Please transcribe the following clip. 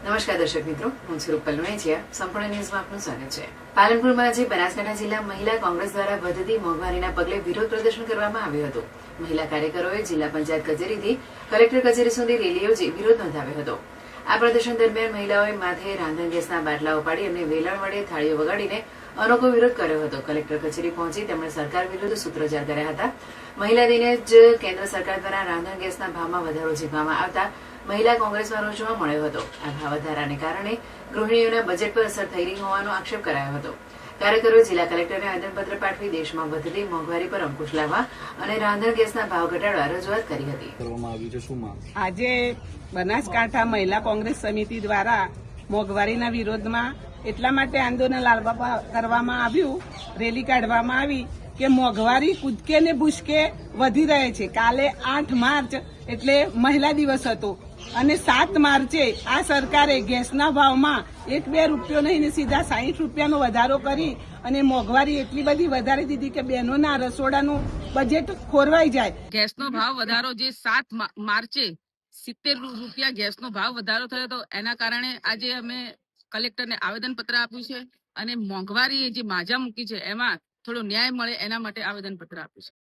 નમસ્કાર દર્શક મિત્રો, હું છું રૂપલ લુણેચિયા. સંપૂર્ણ ન્યૂઝમાં આપનું સ્વાગત છે. પાલનપુરમાં આજે બનાસકાંઠા જિલ્લા મહિલા કોંગ્રેસ દ્વારા વધતી મોંઘવારીના પગલે વિરોધ પ્રદર્શન કરવામાં આવ્યું હતું. મહિલા કાર્યકરોએ જિલ્લા પંચાયત કચેરીથી કલેક્ટર કચેરી સુધી રેલી યોજી વિરોધ નોંધાવ્યો હતો. આ પ્રદર્શન દરમિયાન મહિલાઓએ માથે રાંધણ ગેસના બાટલા ઉપાડી અને વેલણ વડે થાળીઓ વગાડીને અનોખો વિરોધ કર્યો હતો. કલેક્ટર કચેરી પહોંચી તેમણે સરકાર વિરુદ્ધ સૂત્રોચ્ચાર કર્યા હતા. મહિલા દિને જ કેન્દ્ર સરકાર દ્વારા રાંધણ ગેસના ભાવમાં વધારો ઝીલવામાં આવતા મહિલા કોંગ્રેસમાં રોષ જોવા મળ્યો હતો. આ ભાવ વધારાને કારણે ગૃહિણીઓના બજેટ પર અસર થઈ રહી હોવાનો આક્ષેપ કરાયો હતો. કાર્યકરોએ જિલ્લા કલેક્ટરને આવેદનપત્ર પાઠવી દેશમાં વધતી મોંઘવારી પર અંકુશ લાવવા અને રાંધણ ગેસના ભાવ ઘટાડવા રજૂઆત કરી હતી. આજે બનાસકાંઠા મહિલા કોંગ્રેસ સમિતિ દ્વારા મોંઘવારીના વિરોધમાં એટલા માટે આંદોલન કરવામાં આવ્યું, રેલી કાઢવામાં આવી કે મોંઘવારી કૂદકે ને ભૂસકે વધી રહે છે. કાલે 8 માર્ચ એટલે મહિલા દિવસ હતો અને 7 માર્ચે આ સરકારે ગેસના ભાવમાં 1-2 રૂપિયો નહીં, સીધા 60 રૂપિયાનો વધારો કરી અને મોંઘવારી એટલી બધી વધારી દીધી કે બહેનોના રસોડાનું બજેટ ખોરવાઈ જાય. ગેસનો ભાવ વધારો જે 7 માર્ચે 70 રૂપિયા ગેસનો ભાવ વધારો થયો હતો, એના કારણે આજે અમે કલેક્ટરને આવેદનપત્ર આપ્યું છે અને મોંઘવારી જે માજા મૂકી છે એમાં થોડો ન્યાય મળે એના માટે આવેદનપત્ર આપ્યું છે.